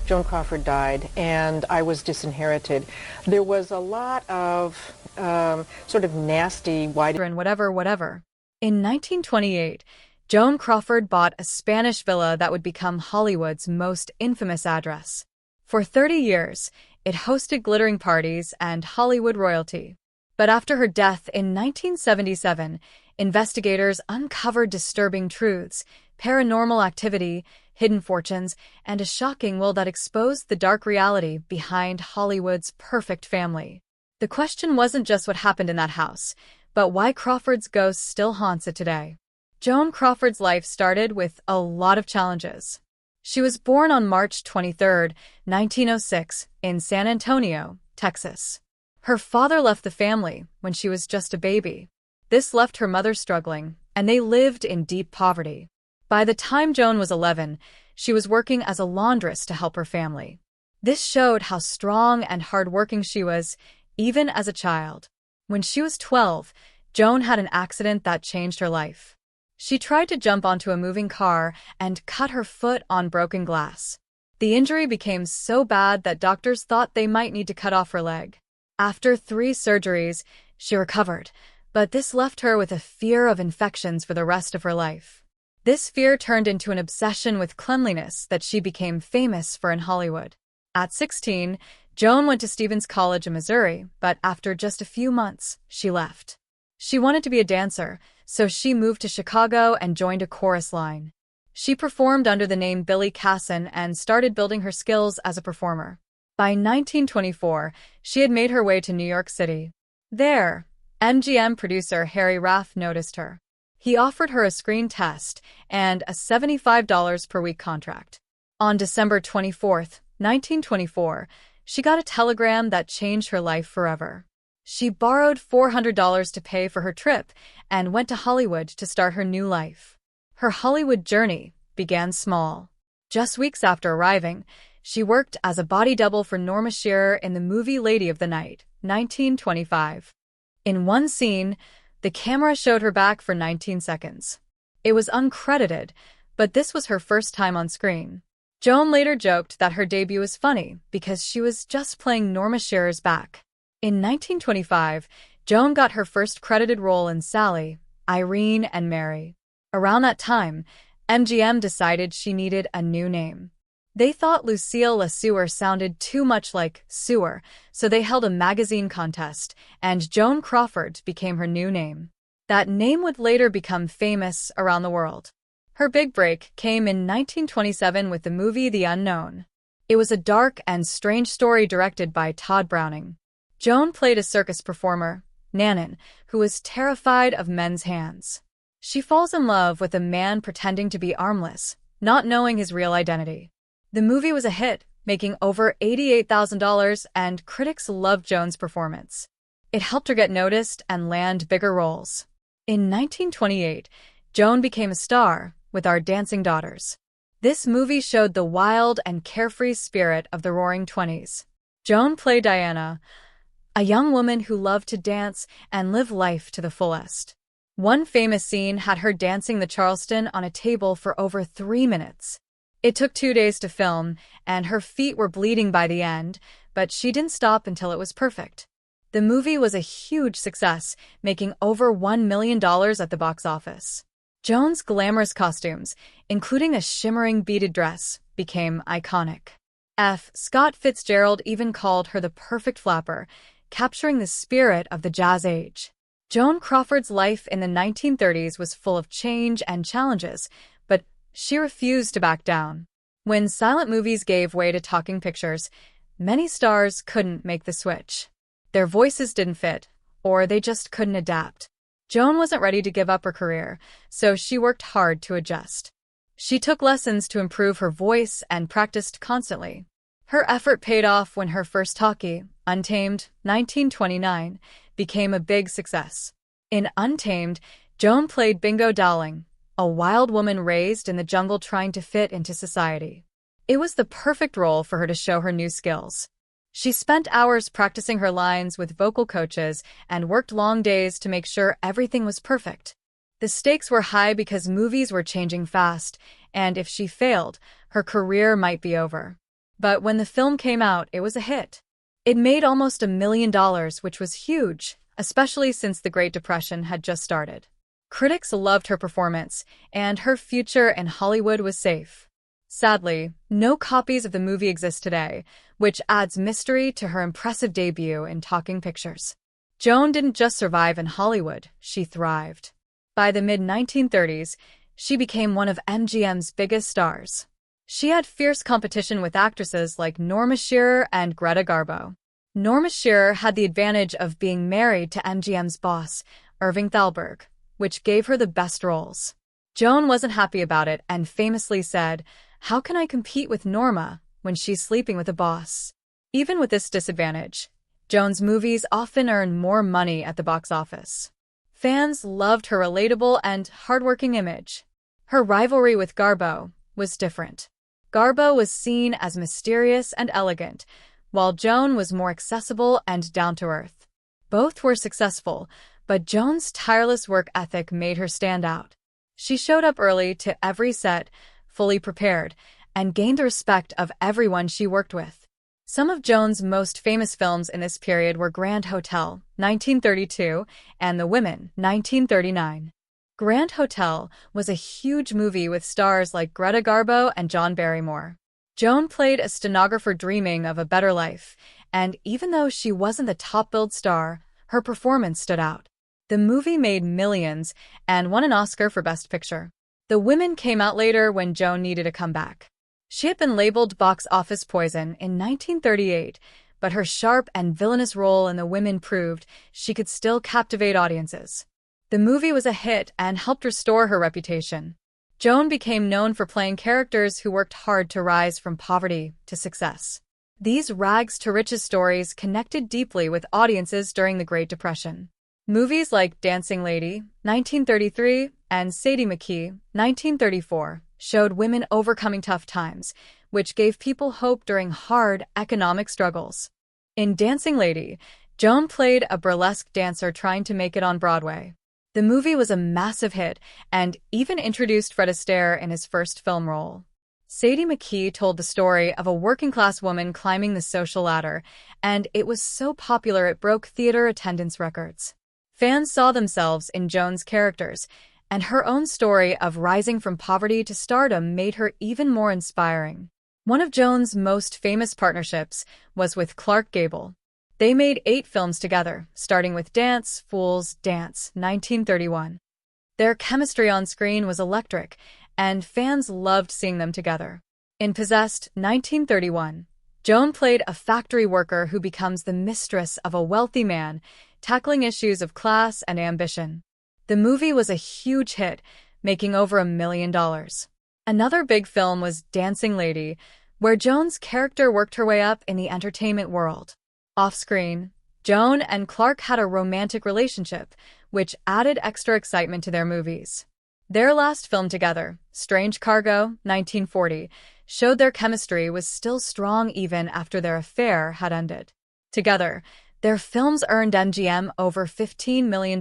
Joan Crawford died and I was disinherited, there was a lot of sort of nasty, whatever. In 1928, Joan Crawford bought a Spanish villa that would become Hollywood's most infamous address. For 30 years, it hosted glittering parties and Hollywood royalty. But after her death in 1977, investigators uncovered disturbing truths, paranormal activity, hidden fortunes, and a shocking will that exposed the dark reality behind Hollywood's perfect family. The question wasn't just what happened in that house, but why Crawford's ghost still haunts it today. Joan Crawford's life started with a lot of challenges. She was born on March 23, 1906, in San Antonio, Texas. Her father left the family when she was just a baby. This left her mother struggling, and they lived in deep poverty. By the time Joan was 11, she was working as a laundress to help her family. This showed how strong and hardworking she was, even as a child. When she was 12, Joan had an accident that changed her life. She tried to jump onto a moving car and cut her foot on broken glass. The injury became so bad that doctors thought they might need to cut off her leg. After 3 surgeries, she recovered, but this left her with a fear of infections for the rest of her life. This fear turned into an obsession with cleanliness that she became famous for in Hollywood. At 16, Joan went to Stevens College in Missouri, but after just a few months, she left. She wanted to be a dancer, so she moved to Chicago and joined a chorus line. She performed under the name Billy Casson and started building her skills as a performer. By 1924, she had made her way to New York City. There, MGM producer Harry Raff noticed her. He offered her a screen test and a $75 per week contract. On December 24, 1924, she got a telegram that changed her life forever. She borrowed $400 to pay for her trip and went to Hollywood to start her new life. Her Hollywood journey began small. Just weeks after arriving, she worked as a body double for Norma Shearer in the movie Lady of the Night, 1925. In one scene, the camera showed her back for 19 seconds. It was uncredited, but this was her first time on screen. Joan later joked that her debut was funny because she was just playing Norma Shearer's back. In 1925, Joan got her first credited role in Sally, Irene, and Mary. Around that time, MGM decided she needed a new name. They thought Lucille LeSueur sounded too much like sewer, so they held a magazine contest, and Joan Crawford became her new name. That name would later become famous around the world. Her big break came in 1927 with the movie The Unknown. It was a dark and strange story directed by Todd Browning. Joan played a circus performer, Nanon, who was terrified of men's hands. She falls in love with a man pretending to be armless, not knowing his real identity. The movie was a hit, making over $88,000, and critics loved Joan's performance. It helped her get noticed and land bigger roles. In 1928, Joan became a star with Our Dancing Daughters. This movie showed the wild and carefree spirit of the Roaring Twenties. Joan played Diana, a young woman who loved to dance and live life to the fullest. One famous scene had her dancing the Charleston on a table for over 3 minutes. It took 2 days to film, and her feet were bleeding by the end, but she didn't stop until it was perfect. The movie was a huge success, making over $1 million at the box office. Joan's glamorous costumes, including a shimmering beaded dress, became iconic. F. Scott Fitzgerald even called her the perfect flapper, capturing the spirit of the jazz age. Joan Crawford's life in the 1930s was full of change and challenges, but she refused to back down. When silent movies gave way to talking pictures, many stars couldn't make the switch. Their voices didn't fit, or they just couldn't adapt. Joan wasn't ready to give up her career, so she worked hard to adjust. She took lessons to improve her voice and practiced constantly. Her effort paid off when her first talkie, Untamed, 1929, became a big success. In Untamed, Joan played Bingo Dowling, a wild woman raised in the jungle trying to fit into society. It was the perfect role for her to show her new skills. She spent hours practicing her lines with vocal coaches and worked long days to make sure everything was perfect. The stakes were high because movies were changing fast, and if she failed, her career might be over. But when the film came out, it was a hit. It made almost $1 million, which was huge, especially since the Great Depression had just started. Critics loved her performance, and her future in Hollywood was safe. Sadly, no copies of the movie exist today, which adds mystery to her impressive debut in talking pictures. Joan didn't just survive in Hollywood, she thrived. By the mid-1930s, she became one of MGM's biggest stars. She had fierce competition with actresses like Norma Shearer and Greta Garbo. Norma Shearer had the advantage of being married to MGM's boss, Irving Thalberg, which gave her the best roles. Joan wasn't happy about it and famously said, "How can I compete with Norma when she's sleeping with a boss?" Even with this disadvantage, Joan's movies often earn more money at the box office. Fans loved her relatable and hardworking image. Her rivalry with Garbo was different. Garbo was seen as mysterious and elegant, while Joan was more accessible and down-to-earth. Both were successful, but Joan's tireless work ethic made her stand out. She showed up early to every set, fully prepared, and gained the respect of everyone she worked with. Some of Joan's most famous films in this period were Grand Hotel, 1932, and The Women, 1939. Grand Hotel was a huge movie with stars like Greta Garbo and John Barrymore. Joan played a stenographer dreaming of a better life, and even though she wasn't the top-billed star, her performance stood out. The movie made millions and won an Oscar for Best Picture. The Women came out later when Joan needed a comeback. She had been labeled box office poison in 1938, but her sharp and villainous role in The Women proved she could still captivate audiences. The movie was a hit and helped restore her reputation. Joan became known for playing characters who worked hard to rise from poverty to success. These rags-to-riches stories connected deeply with audiences during the Great Depression. Movies like Dancing Lady, 1933, and Sadie McKee, 1934, showed women overcoming tough times, which gave people hope during hard economic struggles. In Dancing Lady, Joan played a burlesque dancer trying to make it on Broadway. The movie was a massive hit and even introduced Fred Astaire in his first film role. Sadie McKee told the story of a working-class woman climbing the social ladder, and it was so popular it broke theater attendance records. Fans saw themselves in Joan's characters, and her own story of rising from poverty to stardom made her even more inspiring. One of Joan's most famous partnerships was with Clark Gable. They made 8 films together, starting with Dance, Fools, Dance, 1931. Their chemistry on screen was electric, and fans loved seeing them together. In Possessed, 1931, Joan played a factory worker who becomes the mistress of a wealthy man, tackling issues of class and ambition. The movie was a huge hit, making over $1 million. Another big film was Dancing Lady, where Joan's character worked her way up in the entertainment world. Off-screen, Joan and Clark had a romantic relationship, which added extra excitement to their movies. Their last film together, Strange Cargo, 1940, showed their chemistry was still strong even after their affair had ended. Together, their films earned MGM over $15 million,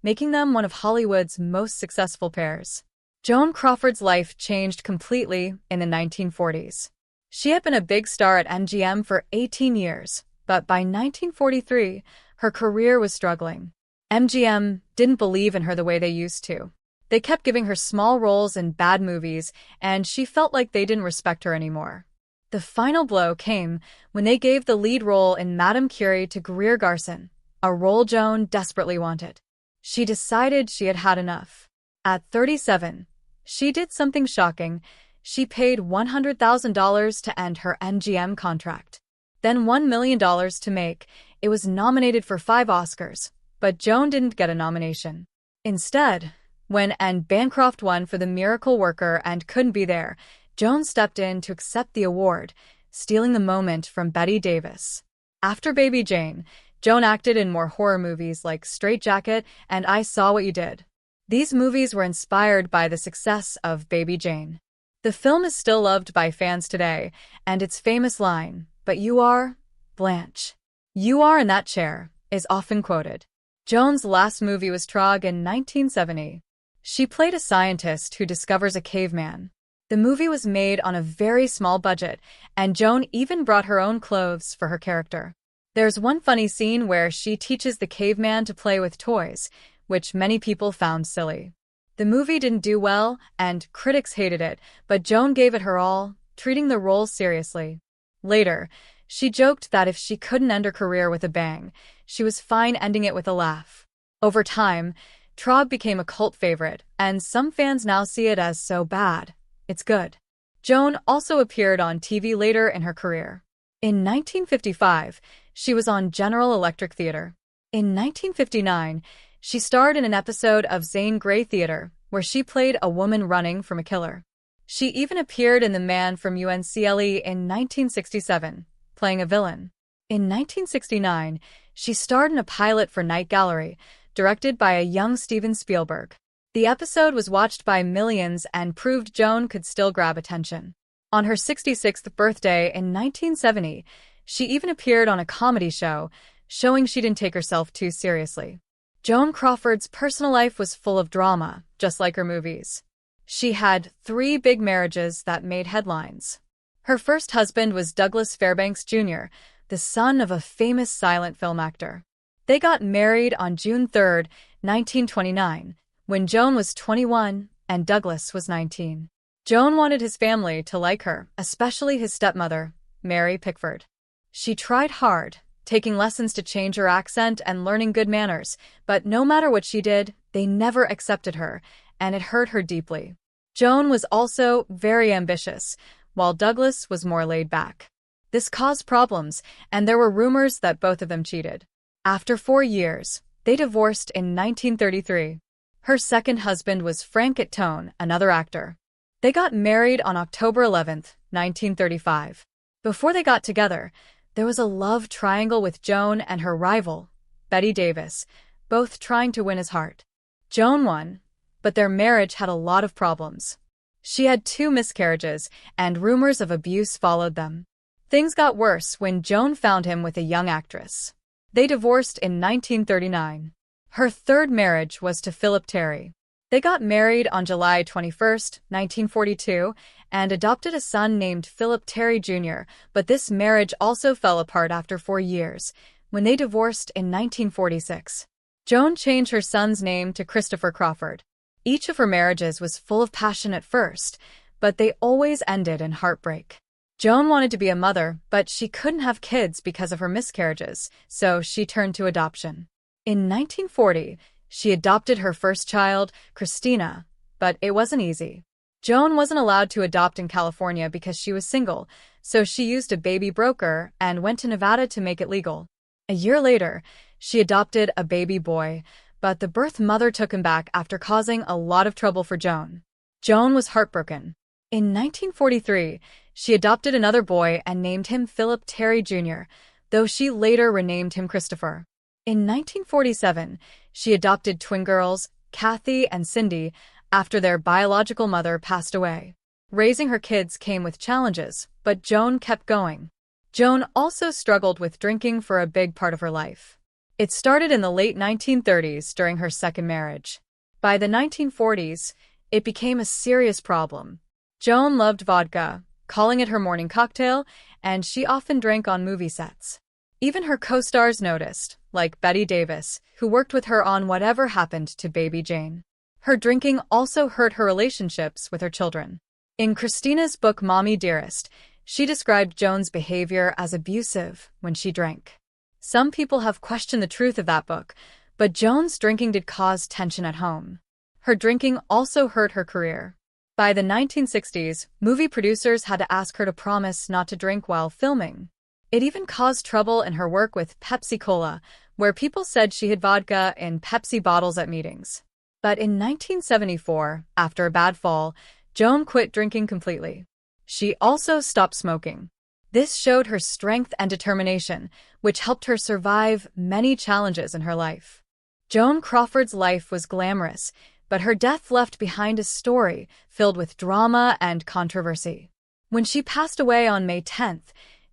making them one of Hollywood's most successful pairs. Joan Crawford's life changed completely in the 1940s. She had been a big star at MGM for 18 years, but by 1943, her career was struggling. MGM didn't believe in her the way they used to. They kept giving her small roles in bad movies, and she felt like they didn't respect her anymore. The final blow came when they gave the lead role in Madame Curie to Greer Garson, a role Joan desperately wanted. She decided she had had enough. At 37, she did something shocking. She paid $100,000 to end her MGM contract. Then $1 million to make. It was nominated for 5 Oscars, but Joan didn't get a nomination. Instead, when Anne Bancroft won for The Miracle Worker and couldn't be there, Joan stepped in to accept the award, stealing the moment from Bette Davis. After Baby Jane, Joan acted in more horror movies like Straitjacket and I Saw What You Did. These movies were inspired by the success of Baby Jane. The film is still loved by fans today, and its famous line, "But you are Blanche. You are in that chair," is often quoted. Joan's last movie was Trog in 1970. She played a scientist who discovers a caveman. The movie was made on a very small budget, and Joan even brought her own clothes for her character. There's one funny scene where she teaches the caveman to play with toys, which many people found silly. The movie didn't do well, and critics hated it, but Joan gave it her all, treating the role seriously. Later, she joked that if she couldn't end her career with a bang, she was fine ending it with a laugh. Over time, Trog became a cult favorite, and some fans now see it as so bad it's good. Joan also appeared on TV later in her career. In 1955, she was on General Electric Theater. In 1959, she starred in an episode of Zane Grey Theater, where she played a woman running from a killer. She even appeared in The Man from UNCLE in 1967, playing a villain. In 1969, she starred in a pilot for Night Gallery, directed by a young Steven Spielberg. The episode was watched by millions and proved Joan could still grab attention. On her 66th birthday in 1970, she even appeared on a comedy show, showing she didn't take herself too seriously. Joan Crawford's personal life was full of drama, just like her movies. She had 3 big marriages that made headlines. Her first husband was Douglas Fairbanks Jr., the son of a famous silent film actor. They got married on June 3, 1929, when Joan was 21 and Douglas was 19. Joan wanted his family to like her, especially his stepmother, Mary Pickford. She tried hard, taking lessons to change her accent and learning good manners, but no matter what she did, they never accepted her, and it hurt her deeply. Joan was also very ambitious, while Douglas was more laid back. This caused problems, and there were rumors that both of them cheated. After 4 years, they divorced in 1933. Her second husband was Frank Tone, another actor. They got married on October 11, 1935. Before they got together, there was a love triangle with Joan and her rival, Betty Davis, both trying to win his heart. Joan won, but their marriage had a lot of problems. She had 2 miscarriages, and rumors of abuse followed them. Things got worse when Joan found him with a young actress. They divorced in 1939. Her third marriage was to Philip Terry. They got married on July 21, 1942, and adopted a son named Philip Terry Jr., but this marriage also fell apart after 4 years, when they divorced in 1946. Joan changed her son's name to Christopher Crawford. Each of her marriages was full of passion at first, but they always ended in heartbreak. Joan wanted to be a mother, but she couldn't have kids because of her miscarriages, so she turned to adoption. In 1940, she adopted her first child, Christina, but it wasn't easy. Joan wasn't allowed to adopt in California because she was single, so she used a baby broker and went to Nevada to make it legal. A year later, she adopted a baby boy, but the birth mother took him back after causing a lot of trouble for Joan. Joan was heartbroken. In 1943, she adopted another boy and named him Philip Terry Jr., though she later renamed him Christopher. In 1947, she adopted twin girls, Kathy and Cindy, after their biological mother passed away. Raising her kids came with challenges, but Joan kept going. Joan also struggled with drinking for a big part of her life. It started in the late 1930s during her second marriage. By the 1940s, it became a serious problem. Joan loved vodka, calling it her morning cocktail, and she often drank on movie sets. Even her co-stars noticed, like Betty Davis, who worked with her on Whatever Happened to Baby Jane. Her drinking also hurt her relationships with her children. In Christina's book Mommy Dearest, she described Joan's behavior as abusive when she drank. Some people have questioned the truth of that book, but Joan's drinking did cause tension at home. Her drinking also hurt her career. By the 1960s, movie producers had to ask her to promise not to drink while filming. It even caused trouble in her work with Pepsi Cola, where people said she hid vodka in Pepsi bottles at meetings. But in 1974, after a bad fall, Joan quit drinking completely. She also stopped smoking. This showed her strength and determination, which helped her survive many challenges in her life. Joan Crawford's life was glamorous, but her death left behind a story filled with drama and controversy. When she passed away on May 10,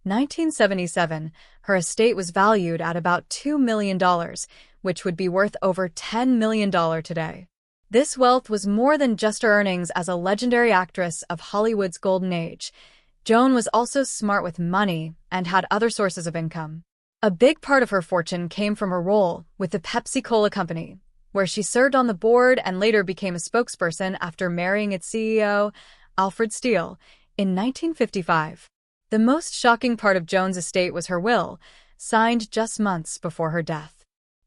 1977, her estate was valued at about $2 million, which would be worth over $10 million today. This wealth was more than just her earnings as a legendary actress of Hollywood's golden age. Joan was also smart with money and had other sources of income. A big part of her fortune came from her role with the Pepsi-Cola Company, where she served on the board and later became a spokesperson after marrying its CEO, Alfred Steele, in 1955. The most shocking part of Joan's estate was her will, signed just months before her death.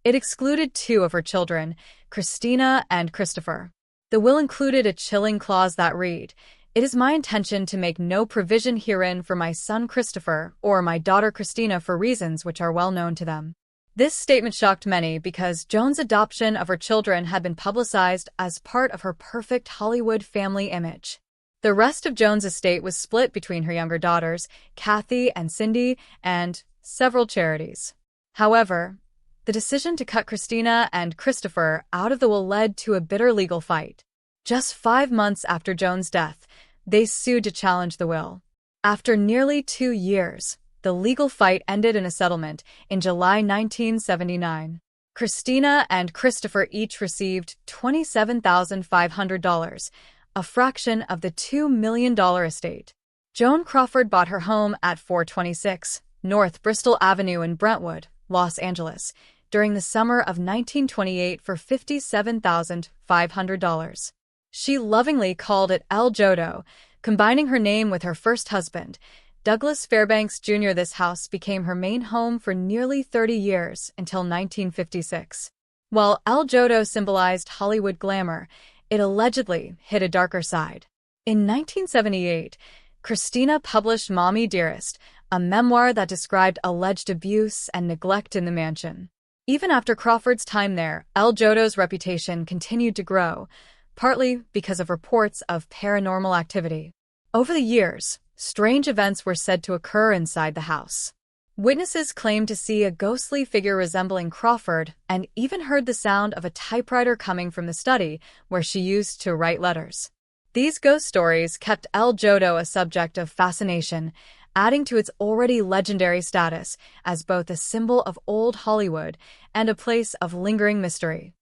It excluded two of her children, Christina and Christopher. The will included a chilling clause that read, "It is my intention to make no provision herein for my son Christopher or my daughter Christina for reasons which are well known to them." This statement shocked many because Joan's adoption of her children had been publicized as part of her perfect Hollywood family image. The rest of Joan's estate was split between her younger daughters, Kathy and Cindy, and several charities. However, the decision to cut Christina and Christopher out of the will led to a bitter legal fight. Just 5 months after Joan's death, they sued to challenge the will. After nearly 2 years, the legal fight ended in a settlement in July 1979. Christina and Christopher each received $27,500, a fraction of the $2 million estate. Joan Crawford bought her home at 426 North Bristol Avenue in Brentwood, Los Angeles, during the summer of 1928 for $57,500. She lovingly called it El Jodo, combining her name with her first husband, Douglas Fairbanks Jr. This house became her main home for nearly 30 years until 1956. While El Jodo symbolized Hollywood glamour, it allegedly hid a darker side. In 1978, Christina published Mommy Dearest, a memoir that described alleged abuse and neglect in the mansion. Even after Crawford's time there, El Jodo's reputation continued to grow, partly because of reports of paranormal activity. Over the years, strange events were said to occur inside the house. Witnesses claimed to see a ghostly figure resembling Crawford and even heard the sound of a typewriter coming from the study where she used to write letters. These ghost stories kept El Jodo a subject of fascination, adding to its already legendary status as both a symbol of old Hollywood and a place of lingering mystery.